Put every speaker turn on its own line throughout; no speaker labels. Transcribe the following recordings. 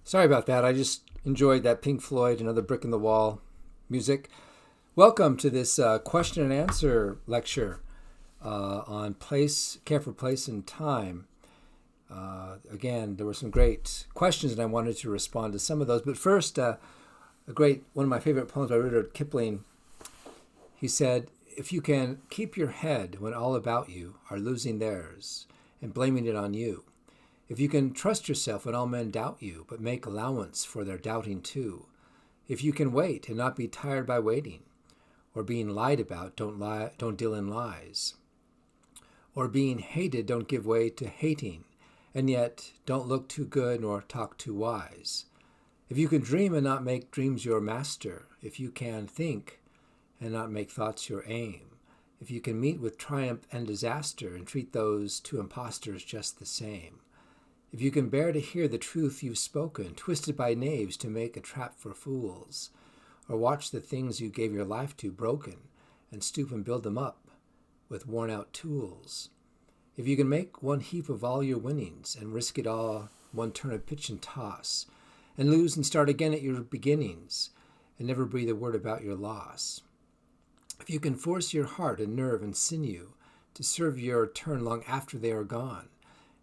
Sorry about that. I just enjoyed that Pink Floyd, Another Brick in the Wall music. Welcome to this question and answer lecture on care for place and time. Again, there were some great questions and I wanted to respond to some of those. But first, one of my favorite poems by Rudyard Kipling, he said, "If you can keep your head when all about you are losing theirs and blaming it on you, if you can trust yourself when all men doubt you, but make allowance for their doubting too, if you can wait and not be tired by waiting, or being lied about, don't deal in lies, or being hated, don't give way to hating, and yet don't look too good nor talk too wise. If you can dream and not make dreams your master, if you can think and not make thoughts your aim, if you can meet with triumph and disaster and treat those two impostors just the same, if you can bear to hear the truth you've spoken, twisted by knaves to make a trap for fools, or watch the things you gave your life to broken, and stoop and build them up with worn-out tools. If you can make one heap of all your winnings, and risk it all one turn of pitch and toss, and lose and start again at your beginnings, and never breathe a word about your loss. If you can force your heart and nerve and sinew to serve your turn long after they are gone,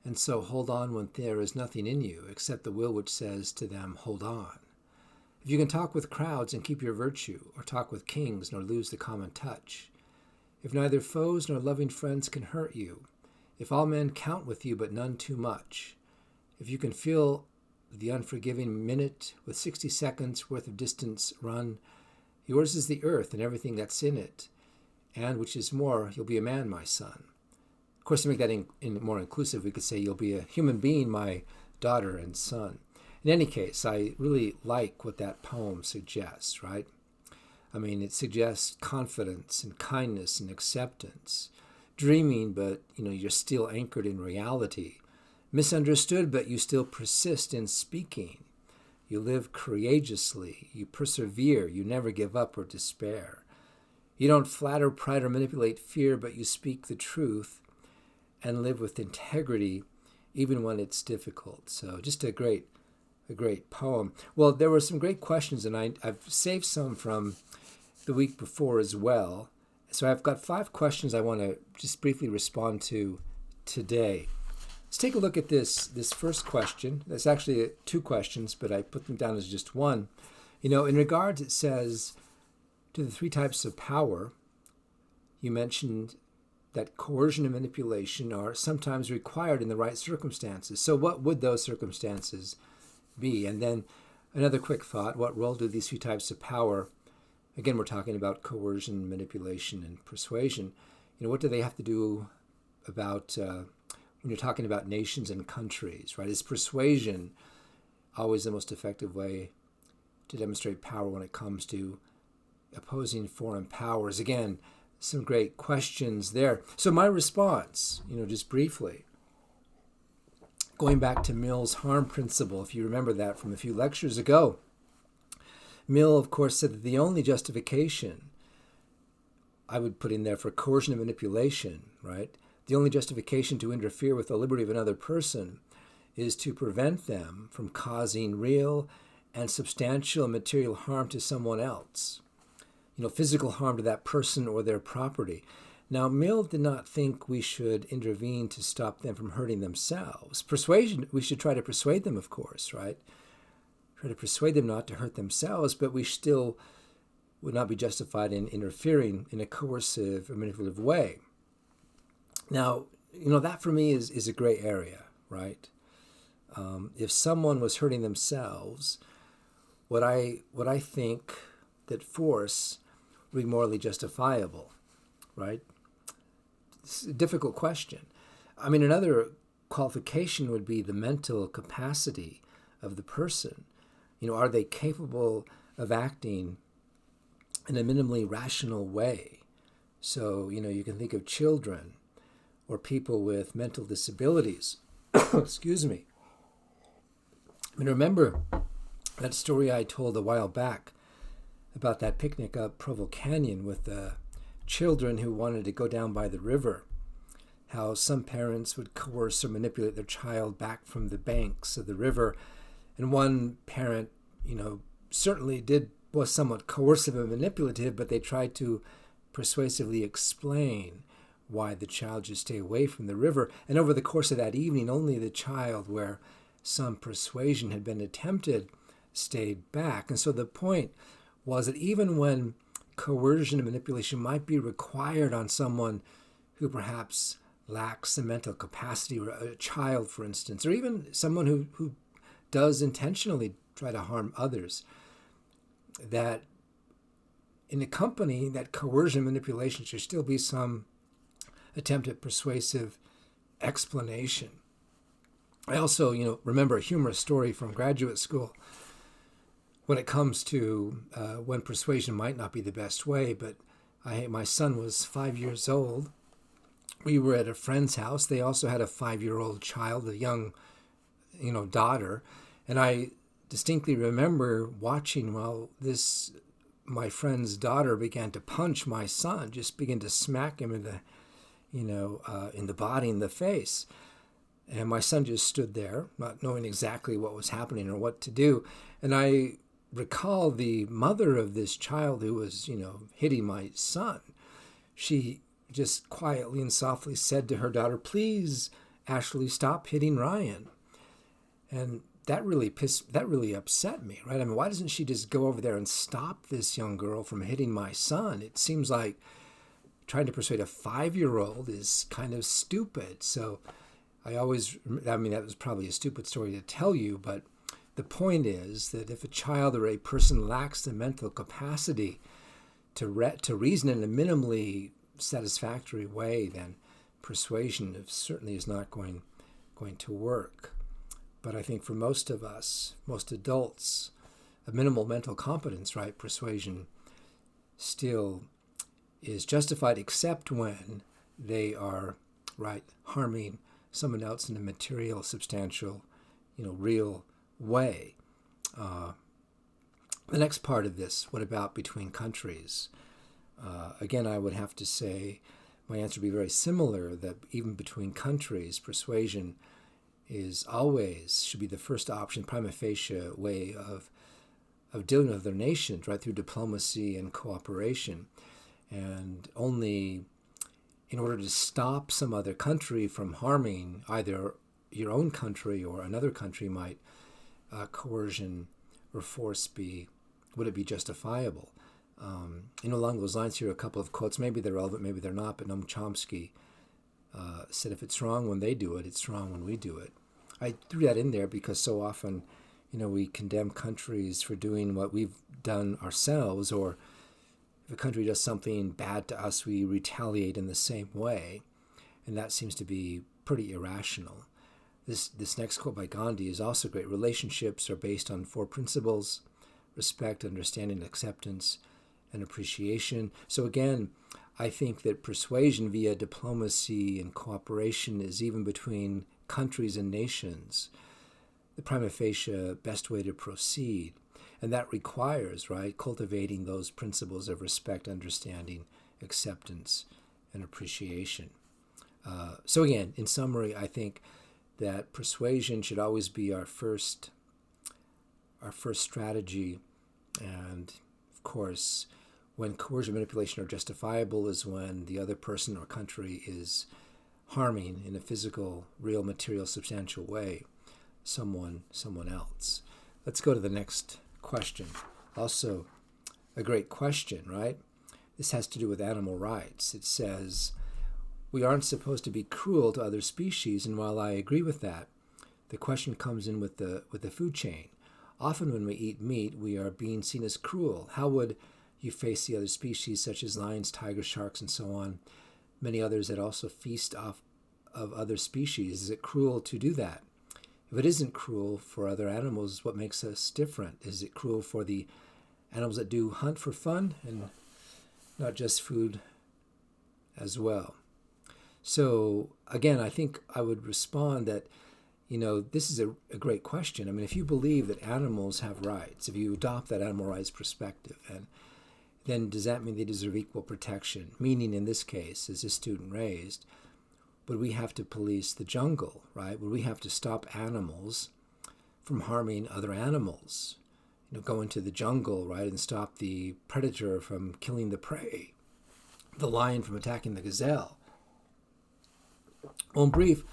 and so hold on when there is nothing in you except the will which says to them, hold on. If you can talk with crowds and keep your virtue, or talk with kings nor lose the common touch. If neither foes nor loving friends can hurt you, if all men count with you but none too much. If you can feel the unforgiving minute with 60 seconds worth of distance run, yours is the earth and everything that's in it, and which is more, you'll be a man, my son. Of course, to make that more inclusive, we could say you'll be a human being, my daughter and son. In any case, I really like what that poem suggests, right? I mean, it suggests confidence and kindness and acceptance. Dreaming, but you're still anchored in reality. Misunderstood, but you still persist in speaking. You live courageously. You persevere. You never give up or despair. You don't flatter, pride, or manipulate fear, but you speak the truth and live with integrity even when it's difficult. So just a great poem. Well, there were some great questions, and I've saved some from the week before as well. So I've got 5 questions I want to just briefly respond to today. Let's take a look at this first question. There's actually 2 questions, but I put them down as just one. In regards, it says, to the 3 types of power, you mentioned that coercion and manipulation are sometimes required in the right circumstances. So what would those circumstances be? And then another quick thought, what role do these 3 types of power, again, we're talking about coercion, manipulation, and persuasion, what do they have to do about when you're talking about nations and countries, right? Is persuasion always the most effective way to demonstrate power when it comes to opposing foreign powers? Again, some great questions there. So my response, just briefly, going back to Mill's harm principle, if you remember that from a few lectures ago, Mill, of course, said that the only justification I would put in there for coercion and manipulation, right? The only justification to interfere with the liberty of another person is to prevent them from causing real and substantial material harm to someone else. Physical harm to that person or their property. Now, Mill did not think we should intervene to stop them from hurting themselves. Persuasion, we should try to persuade them, of course, right? Try to persuade them not to hurt themselves, but we still would not be justified in interfering in a coercive or manipulative way. Now, that for me is a gray area, right? If someone was hurting themselves, what I think that force would be morally justifiable, right? It's a difficult question. I mean, another qualification would be the mental capacity of the person. Are they capable of acting in a minimally rational way? So, you can think of children or people with mental disabilities. Excuse me. I mean, remember that story I told a while back about that picnic up Provo Canyon with the children who wanted to go down by the river, how some parents would coerce or manipulate their child back from the banks of the river And one parent, certainly was somewhat coercive and manipulative, but they tried to persuasively explain why the child should stay away from the river. And over the course of that evening, only the child, where some persuasion had been attempted, stayed back. And so the point was that even when coercion and manipulation might be required on someone who perhaps lacks the mental capacity, or a child, for instance, or even someone who does intentionally try to harm others, that in accompanying that coercion and manipulation should still be some attempt at persuasive explanation. I also, remember a humorous story from graduate school when it comes to when persuasion might not be the best way. But my son was 5 years old. We were at a friend's house. They also had a 5-year-old child, a young, daughter. And I distinctly remember watching while my friend's daughter began to punch my son, just began to smack him in the body, in the face. And my son just stood there, not knowing exactly what was happening or what to do. And I recall the mother of this child who was, hitting my son. She just quietly and softly said to her daughter, "Please, Ashley, stop hitting Ryan." And that really upset me, right? I mean, why doesn't she just go over there and stop this young girl from hitting my son? It seems like trying to persuade a 5-year-old is kind of stupid. So that was probably a stupid story to tell you, but the point is that if a child or a person lacks the mental capacity to reason in a minimally satisfactory way, then persuasion certainly is not going to work. But I think for most of us, most adults, a minimal mental competence, right, persuasion still is justified, except when they are, right, harming someone else in a material, substantial, real way. The next part of this, what about between countries? Again, I would have to say my answer would be very similar, that even between countries, persuasion should be the first option, prima facie way of dealing with their nations, right, through diplomacy and cooperation. And only in order to stop some other country from harming either your own country or another country might coercion or force would it be justifiable? Along those lines, here are a couple of quotes. Maybe they're relevant, maybe they're not, but Noam Chomsky said, if it's wrong when they do it, it's wrong when we do it. I threw that in there because so often, we condemn countries for doing what we've done ourselves, or if a country does something bad to us, we retaliate in the same way, and that seems to be pretty irrational. This next quote by Gandhi is also great. Relationships are based on 4 principles: respect, understanding, acceptance, and appreciation. So again, I think that persuasion via diplomacy and cooperation is, even between countries and nations, the prima facie best way to proceed. And that requires, right, cultivating those principles of respect, understanding, acceptance, and appreciation. So again, in summary, I think that persuasion should always be our first strategy. And of course, when coercion and manipulation are justifiable is when the other person or country is harming in a physical, real, material, substantial way someone else. Let's go to the next question. Also a great question, right? This has to do with animal rights. It says, we aren't supposed to be cruel to other species, and while I agree with that, the question comes in with the food chain. Often when we eat meat, we are being seen as cruel. How would you face the other species, such as lions, tigers, sharks, and so on, many others that also feast off of other species? Is it cruel to do that? If it isn't cruel for other animals, what makes us different? Is it cruel for the animals that do hunt for fun and not just food as well? So again, I think I would respond that, this is a great question. I mean, if you believe that animals have rights, if you adopt that animal rights perspective, and then does that mean they deserve equal protection? Meaning, in this case, as this student raised, would we have to police the jungle, right? Would we have to stop animals from harming other animals. Go into the jungle, right, and stop the predator from killing the prey, the lion from attacking the gazelle. Well, in brief,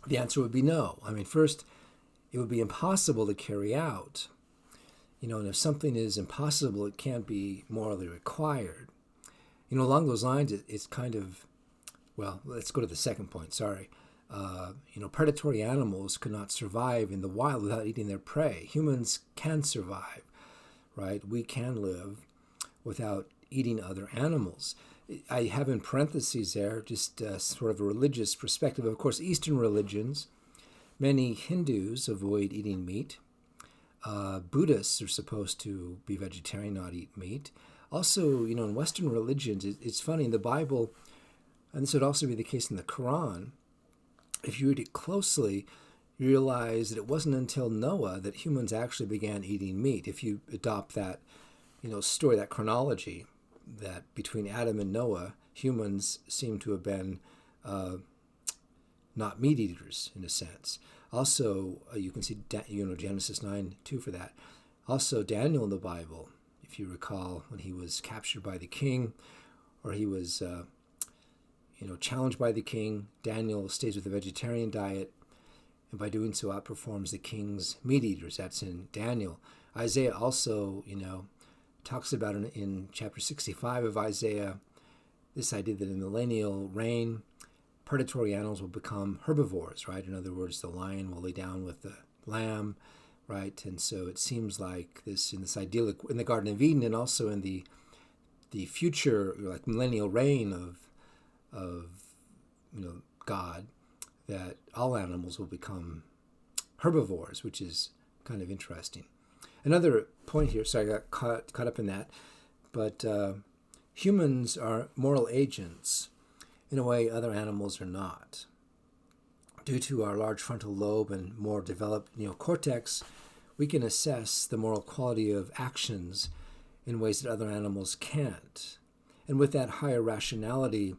the answer would be no. First, it would be impossible to carry out. And if something is impossible, it can't be morally required. Along those lines, it's kind of, well, let's go to the second point, sorry. Predatory animals could not survive in the wild without eating their prey. Humans can survive, right? We can live without eating other animals. I have in parentheses there just sort of a religious perspective. Of course, Eastern religions, many Hindus avoid eating meat. Buddhists are supposed to be vegetarian, not eat meat. Also, in Western religions, it's funny, in the Bible, and this would also be the case in the Quran, if you read it closely, you realize that it wasn't until Noah that humans actually began eating meat. If you adopt that, story, that chronology, that between Adam and Noah, humans seem to have been not meat eaters in a sense. Also, you can see Genesis 9:2 for that. Also, Daniel in the Bible, if you recall, when he was captured by the king, or he was challenged by the king, Daniel stays with a vegetarian diet, and by doing so outperforms the king's meat eaters. That's in Daniel. Isaiah also, talks about in chapter 65 of Isaiah, this idea that in the millennial reign, predatory animals will become herbivores, right? In other words, the lion will lay down with the lamb, right? And so it seems like this, in this idyllic, in the Garden of Eden, and also in the future, like millennial reign of God, that all animals will become herbivores, which is kind of interesting. Another point here, sorry, I got caught up in that, but humans are moral agents in a way other animals are not. Due to our large frontal lobe and more developed neocortex, we can assess the moral quality of actions in ways that other animals can't. And with that higher rationality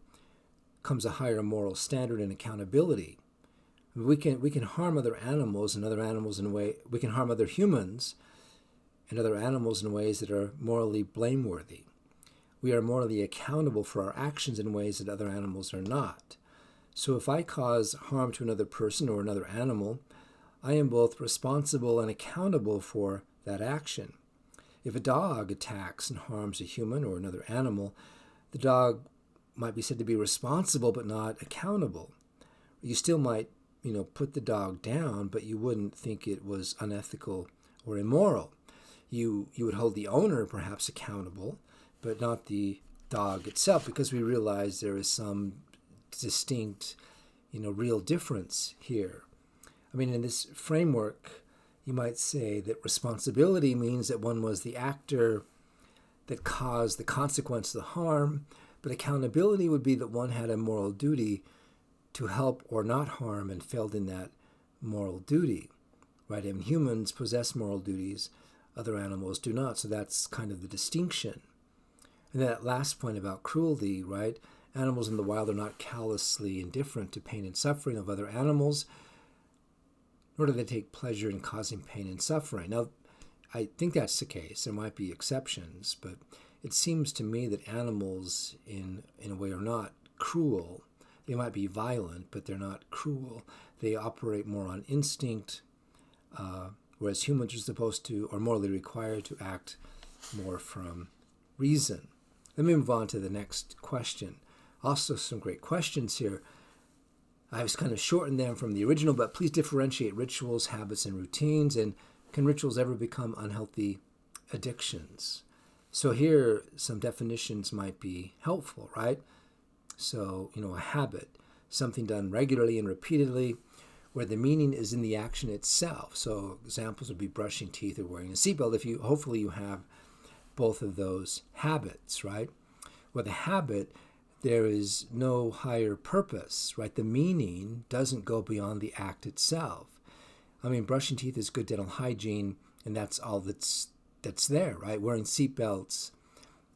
comes a higher moral standard and accountability. We can harm other animals and other animals in a way, we can harm other humans and other animals in ways that are morally blameworthy. We are morally accountable for our actions in ways that other animals are not. So if I cause harm to another person or another animal, I am both responsible and accountable for that action. If a dog attacks and harms a human or another animal, the dog might be said to be responsible but not accountable. You still might, put the dog down, but you wouldn't think it was unethical or immoral. You would hold the owner perhaps accountable, but not the dog itself, because we realize there is some distinct, real difference here. In this framework, you might say that responsibility means that one was the actor that caused the consequence of the harm, but accountability would be that one had a moral duty to help or not harm and failed in that moral duty, right? And humans possess moral duties, other animals do not, so that's kind of the distinction. And that last point about cruelty, right? Animals in the wild are not callously indifferent to pain and suffering of other animals, nor do they take pleasure in causing pain and suffering. Now, I think that's the case. There might be exceptions, but it seems to me that animals, in a way, are not cruel. They might be violent, but they're not cruel. They operate more on instinct, whereas humans are supposed to, or morally required to act more from reason. Let me move on to the next question. Also some great questions here. I was kind of shortened them from the original, but please differentiate rituals, habits, and routines. And can rituals ever become unhealthy addictions? So here, some definitions might be helpful, right? So, a habit, something done regularly and repeatedly, where the meaning is in the action itself. So examples would be brushing teeth or wearing a seatbelt. Hopefully you have both of those habits, right? With a habit, there is no higher purpose, right? The meaning doesn't go beyond the act itself. Brushing teeth is good dental hygiene, and that's all that's there, right? Wearing seatbelts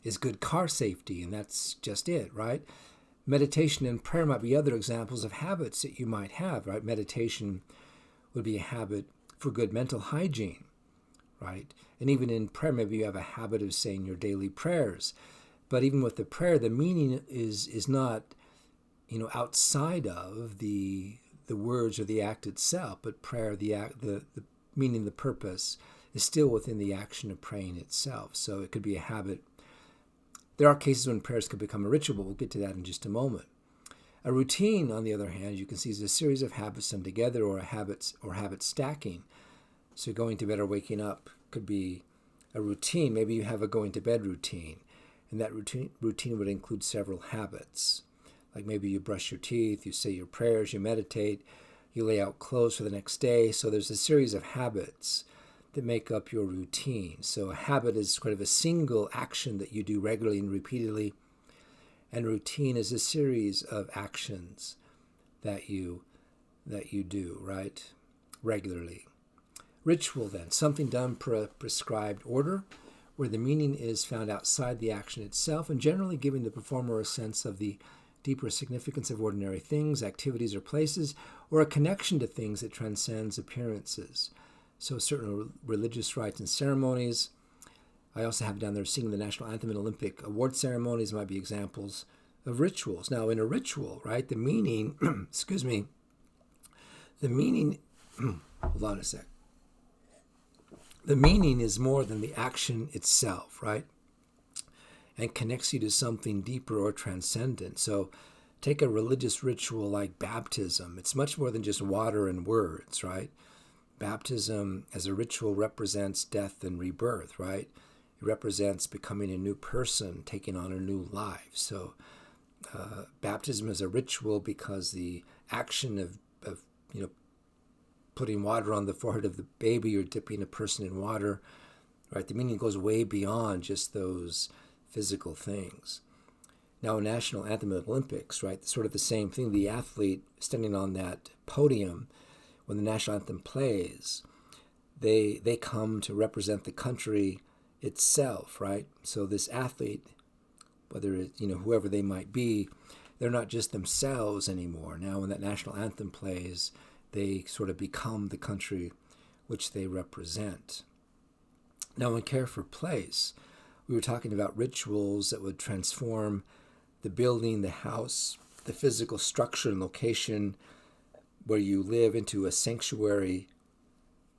is good car safety, and that's just it, right? Meditation and prayer might be other examples of habits that you might have, right? Meditation would be a habit for good mental hygiene, right? And even in prayer, maybe you have a habit of saying your daily prayers. But even with the prayer, the meaning is not, outside of the words or the act itself, but prayer, the meaning, the purpose is still within the action of praying itself. So it could be a habit. There are cases when prayers could become a ritual, but we'll get to that in just a moment. A routine, on the other hand, you can see is a series of habits done together or habit stacking. So going to bed or waking up could be a routine. Maybe you have a going to bed routine, and that routine would include several habits. Like maybe you brush your teeth, you say your prayers, you meditate, you lay out clothes for the next day. So there's a series of habits that make up your routine. So a habit is sort of a single action that you do regularly and repeatedly, and routine is a series of actions that you do, right, regularly. Ritual, then, something done per a prescribed order, where the meaning is found outside the action itself, and generally giving the performer a sense of the deeper significance of ordinary things, activities, or places, or a connection to things that transcends appearances. So certain religious rites and ceremonies. I also have down there singing the national anthem and Olympic award ceremonies might be examples of rituals. Now, in a ritual, right, the meaning, hold on a sec. The meaning is more than the action itself, right? And connects you to something deeper or transcendent. So take a religious ritual like baptism. It's much more than just water and words, right? Baptism as a ritual represents death and rebirth, right? It represents becoming a new person, taking on a new life. So baptism is a ritual because the action of putting water on the forehead of the baby or dipping a person in water, right? The meaning goes way beyond just those physical things. Now, a national anthem at Olympics, right? Sort of the same thing. The athlete standing on that podium when the national anthem plays, they come to represent the country itself, right? So this athlete, whether it, whoever they might be, they're not just themselves anymore. Now, when that national anthem plays, they sort of become the country which they represent. Now, in Care for Place, we were talking about rituals that would transform the building, the house, the physical structure and location where you live into a sanctuary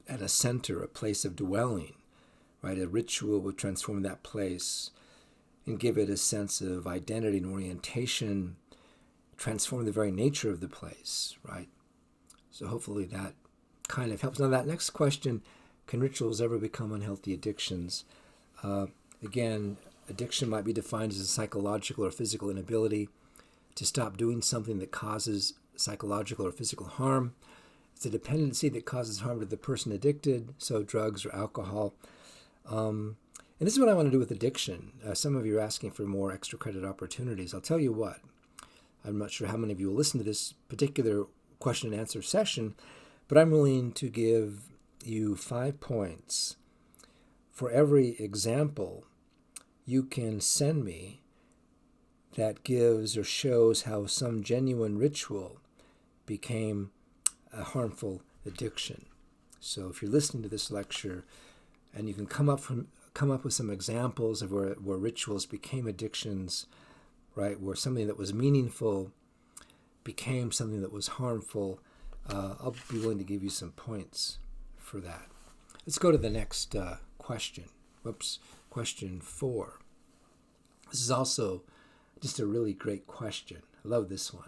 and a center, a place of dwelling, right? A ritual would transform that place and give it a sense of identity and orientation, transform the very nature of the place, right? So hopefully that kind of helps. Now that next question, can rituals ever become unhealthy addictions? Again, addiction might be defined as a psychological or physical inability to stop doing something that causes psychological or physical harm. It's a dependency that causes harm to the person addicted, so drugs or alcohol. And this is what I want to do with addiction. Some of you are asking for more extra credit opportunities. I'll tell you what, I'm not sure how many of you will listen to this particular question and answer session, but I'm willing to give you 5 points for every example you can send me that gives or shows how some genuine ritual became a harmful addiction. So if you're listening to this lecture and you can come up with some examples of where rituals became addictions, right, where something that was meaningful became something that was harmful, I'll be willing to give you some points for that. Let's go to the next question. Question 4. This is also just a really great question. I love this one.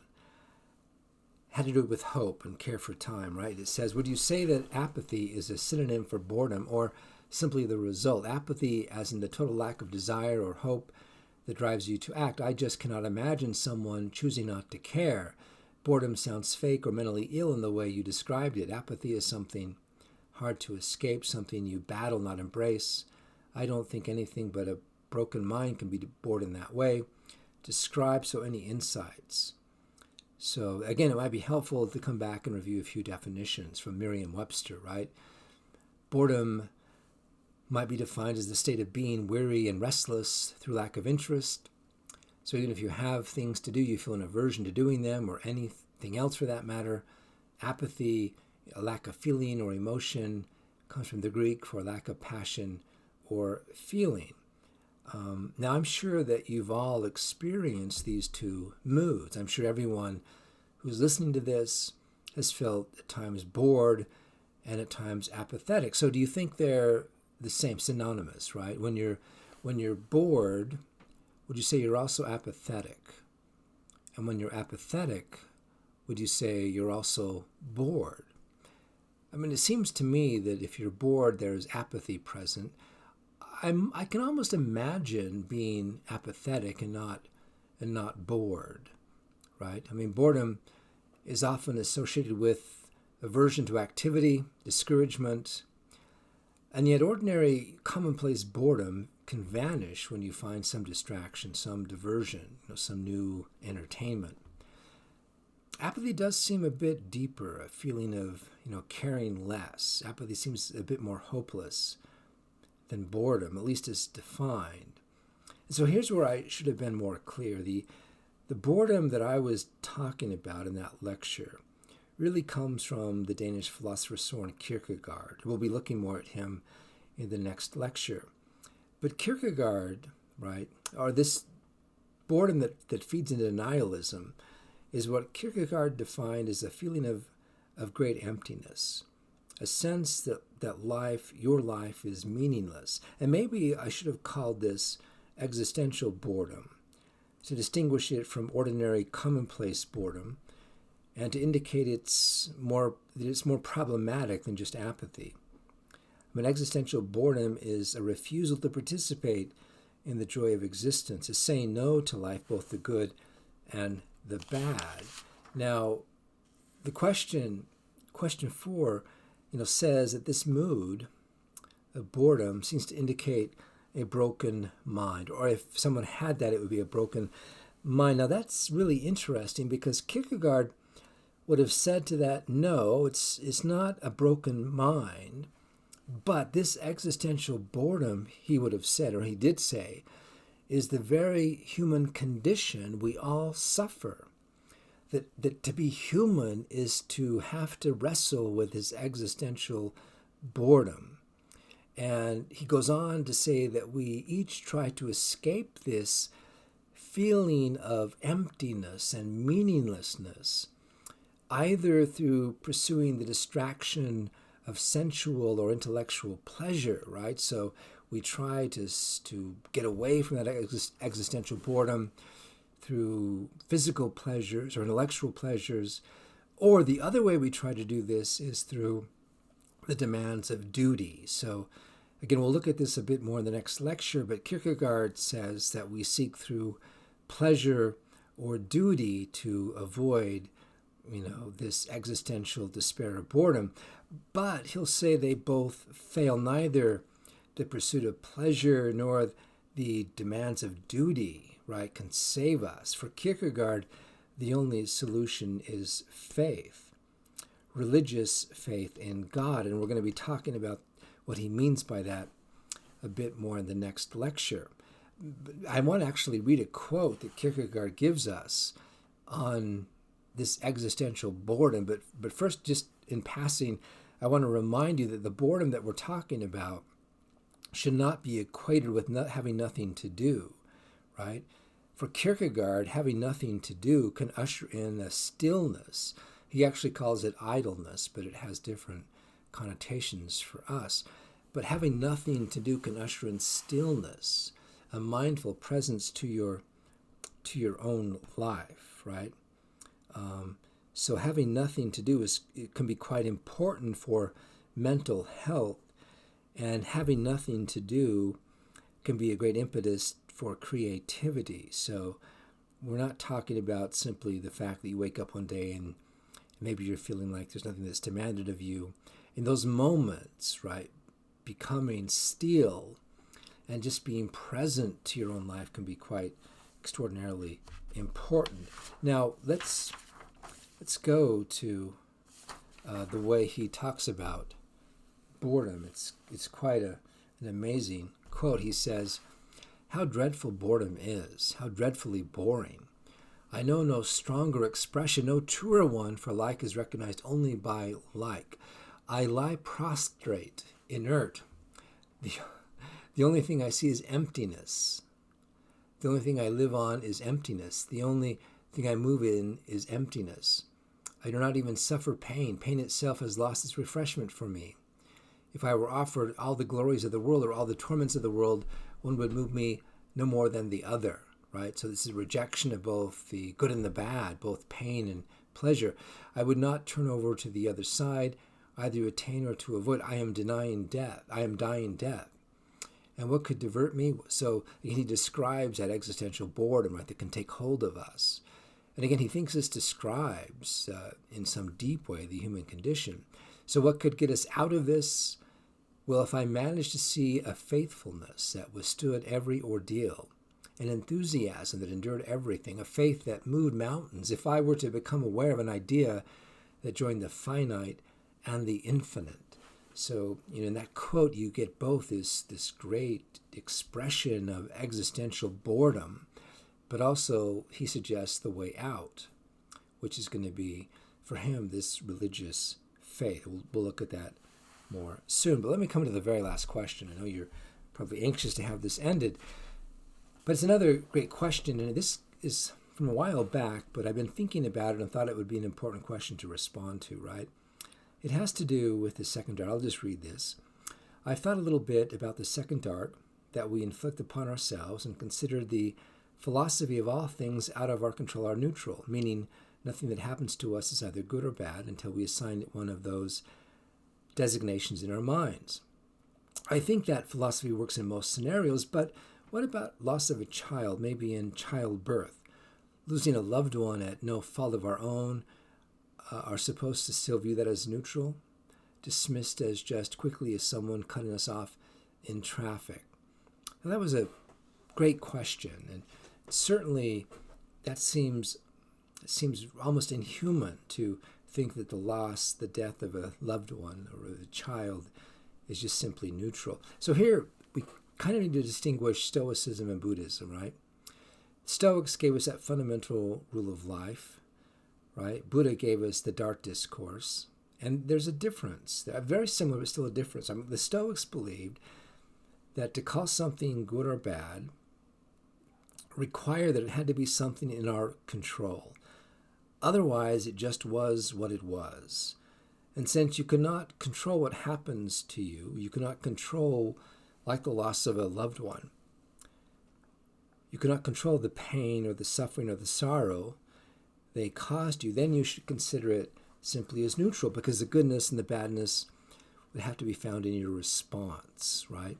Had to do with hope and care for time, right? It says, would you say that apathy is a synonym for boredom or simply the result? Apathy as in the total lack of desire or hope that drives you to act. I just cannot imagine someone choosing not to care. Boredom sounds fake or mentally ill in the way you described it. Apathy is something hard to escape, something you battle, not embrace. I don't think anything but a broken mind can be bored in that way. Describe any insights. So again, it might be helpful to come back and review a few definitions from Merriam-Webster, right? Boredom might be defined as the state of being weary and restless through lack of interest. So even if you have things to do, you feel an aversion to doing them or anything else for that matter. Apathy A lack of feeling or emotion comes from the Greek for lack of passion or feeling. Now, I'm sure that you've all experienced these two moods. I'm sure everyone who's listening to this has felt at times bored and at times apathetic. So do you think they're the same, synonymous, right? When you're bored, would you say you're also apathetic? And when you're apathetic, would you say you're also bored? I mean, it seems to me that if you're bored, there's apathy present. I can almost imagine being apathetic and not bored, right? I mean, boredom is often associated with aversion to activity, discouragement, and yet ordinary commonplace boredom can vanish when you find some distraction, some diversion, some new entertainment. Apathy does seem a bit deeper, a feeling of, caring less. Apathy seems a bit more hopeless than boredom, at least as defined. And so here's where I should have been more clear. The boredom that I was talking about in that lecture really comes from the Danish philosopher Søren Kierkegaard. We'll be looking more at him in the next lecture. But Kierkegaard, right, or this boredom that feeds into nihilism, is what Kierkegaard defined as a feeling of great emptiness, a sense that life, your life, is meaningless. And maybe I should have called this existential boredom, to distinguish it from ordinary commonplace boredom, and to indicate that it's more problematic than just apathy. I mean, existential boredom is a refusal to participate in the joy of existence, is saying no to life, both the good and the bad. Now, the question 4, says that this mood of boredom seems to indicate a broken mind, or if someone had that, it would be a broken mind. Now, that's really interesting because Kierkegaard would have said to that, no, it's not a broken mind, but this existential boredom, he would have said, or he did say, is the very human condition we all suffer. That to be human is to have to wrestle with this existential boredom. And he goes on to say that we each try to escape this feeling of emptiness and meaninglessness, either through pursuing the distraction of sensual or intellectual pleasure, right? So we try to get away from that existential boredom through physical pleasures or intellectual pleasures, or the other way we try to do this is through the demands of duty. So again, we'll look at this a bit more in the next lecture, but Kierkegaard says that we seek through pleasure or duty to avoid, this existential despair or boredom. But he'll say they both fail. Neither the pursuit of pleasure nor the demands of duty, right, can save us. For Kierkegaard, the only solution is faith, religious faith in God. And we're going to be talking about what he means by that a bit more in the next lecture. I want to actually read a quote that Kierkegaard gives us on this existential boredom. But first, just in passing, I want to remind you that the boredom that we're talking about should not be equated with having nothing to do, right? For Kierkegaard, having nothing to do can usher in a stillness. He actually calls it idleness, but it has different connotations for us. But having nothing to do can usher in stillness, a mindful presence to your own life, right? So having nothing to do it can be quite important for mental health, and having nothing to do can be a great impetus for creativity. So we're not talking about simply the fact that you wake up one day and maybe you're feeling like there's nothing that's demanded of you. In those moments, right, becoming still and just being present to your own life can be quite extraordinarily important. Now, let's go to the way he talks about boredom. It's quite an amazing quote. He says, "How dreadful boredom is, how dreadfully boring. I know no stronger expression, no truer one, for like is recognized only by like. I lie prostrate, inert. The only thing I see is emptiness. The only thing I live on is emptiness. The only thing I move in is emptiness. I do not even suffer pain. Pain itself has lost its refreshment for me. If I were offered all the glories of the world or all the torments of the world, one would move me no more than the other, right? So this is rejection of both the good and the bad, both pain and pleasure. I would not turn over to the other side, either to attain or to avoid. I am denying death. I am dying death. And what could divert me? So again, he describes that existential boredom, right, that can take hold of us. And again, he thinks this describes, in some deep way, the human condition. So what could get us out of this? Well, if I managed to see a faithfulness that withstood every ordeal, an enthusiasm that endured everything, a faith that moved mountains, if I were to become aware of an idea that joined the finite and the infinite. So, in that quote, you get both this great expression of existential boredom, but also he suggests the way out, which is going to be, for him, this religious faith. We'll look at that more soon. But let me come to the very last question. I know you're probably anxious to have this ended, but it's another great question, and this is from a while back, but I've been thinking about it and thought it would be an important question to respond to, right? It has to do with the second dart. I'll just read this. I've thought a little bit about the second dart that we inflict upon ourselves and considered the philosophy of all things out of our control are neutral, meaning nothing that happens to us is either good or bad until we assign it one of those designations in our minds. I think that philosophy works in most scenarios, but what about loss of a child, maybe in childbirth? Losing a loved one at no fault of our own, are supposed to still view that as neutral, dismissed as just quickly as someone cutting us off in traffic? Now, that was a great question, and certainly that seems almost inhuman to think that the loss, the death of a loved one or a child is just simply neutral. So here we kind of need to distinguish Stoicism and Buddhism, right? Stoics gave us that fundamental rule of life, right? Buddha gave us the Dart Discourse, and there's a difference. They're very similar, but still a difference. The Stoics believed that to call something good or bad required that it had to be something in our control. Otherwise, it just was what it was. And since you cannot control what happens to you, you cannot control, like the loss of a loved one, you cannot control the pain or the suffering or the sorrow they caused you, then you should consider it simply as neutral, because the goodness and the badness would have to be found in your response, right?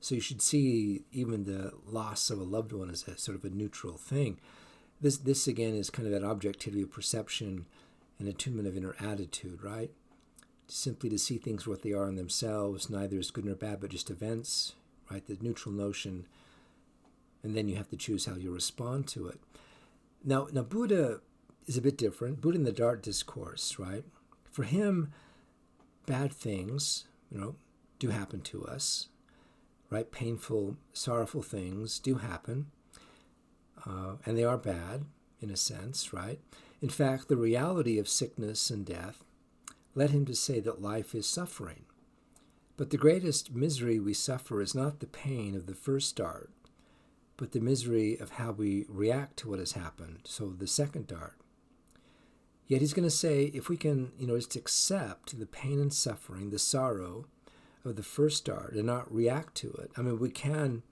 So you should see even the loss of a loved one as a sort of a neutral thing. This again is kind of that objectivity of perception and attunement of inner attitude, right? Simply to see things for what they are in themselves, neither as good nor bad, but just events, right? The neutral notion, and then you have to choose how you respond to it. Now Buddha is a bit different. Buddha in the Dart Discourse, right? For him, bad things, do happen to us, right? Painful, sorrowful things do happen, and they are bad in a sense, right? In fact, the reality of sickness and death led him to say that life is suffering. But the greatest misery we suffer is not the pain of the first dart, but the misery of how we react to what has happened. So the second dart. Yet he's going to say, if we can, just accept the pain and suffering, the sorrow of the first dart and not react to it. I mean, we can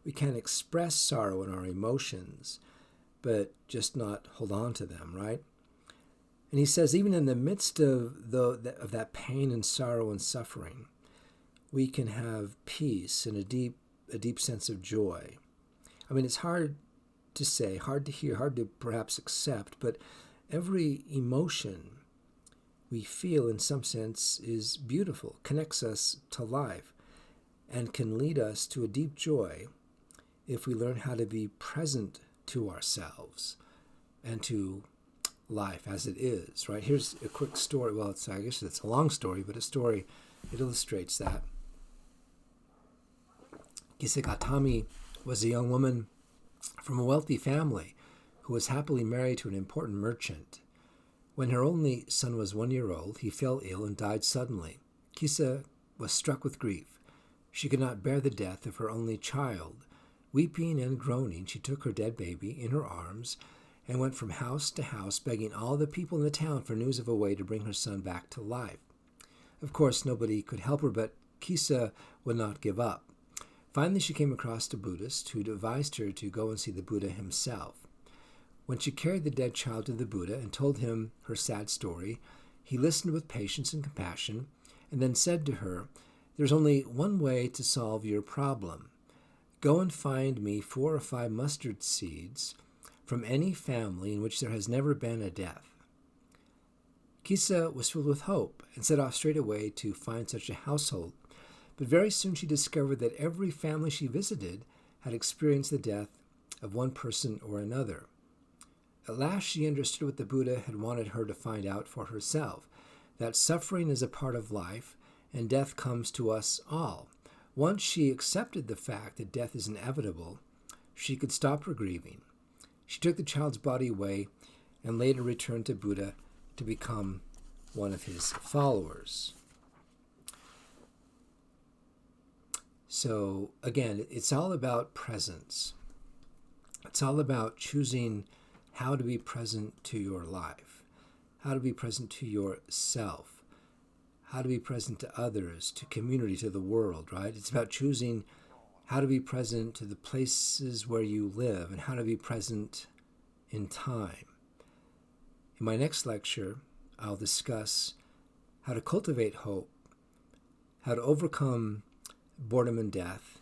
express sorrow in our emotions, but just not hold on to them, right? And he says, even in the midst of that pain and sorrow and suffering, we can have peace and a deep sense of joy. I mean, it's hard to say, hard to hear, hard to perhaps accept, but every emotion we feel in some sense is beautiful, connects us to life, and can lead us to a deep joy if we learn how to be present to ourselves and to life as it is, right? Here's a quick story. Well, I guess it's a long story, but it illustrates that. Kisekatami was a young woman from a wealthy family who was happily married to an important merchant. When her only son was 1 year old, he fell ill and died suddenly. Kisa was struck with grief. She could not bear the death of her only child. Weeping and groaning, she took her dead baby in her arms and went from house to house, begging all the people in the town for news of a way to bring her son back to life. Of course, nobody could help her, but Kisa would not give up. Finally, she came across a Buddhist who advised her to go and see the Buddha himself. When she carried the dead child to the Buddha and told him her sad story, he listened with patience and compassion and then said to her, "There's only one way to solve your problem. Go and find me 4 or 5 mustard seeds from any family in which there has never been a death." Kisa was filled with hope and set off straight away to find such a household. But very soon she discovered that every family she visited had experienced the death of one person or another. At last she understood what the Buddha had wanted her to find out for herself, that suffering is a part of life and death comes to us all. Once she accepted the fact that death is inevitable, she could stop her grieving. She took the child's body away and later returned to Buddha to become one of his followers. So again, it's all about presence. It's all about choosing how to be present to your life, how to be present to yourself, how to be present to others, to community, to the world, right? It's about choosing how to be present to the places where you live and how to be present in time. In my next lecture, I'll discuss how to cultivate hope, how to overcome boredom and death,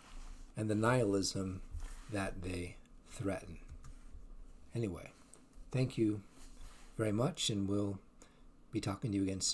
and the nihilism that they threaten. Anyway, thank you very much, and we'll be talking to you again soon.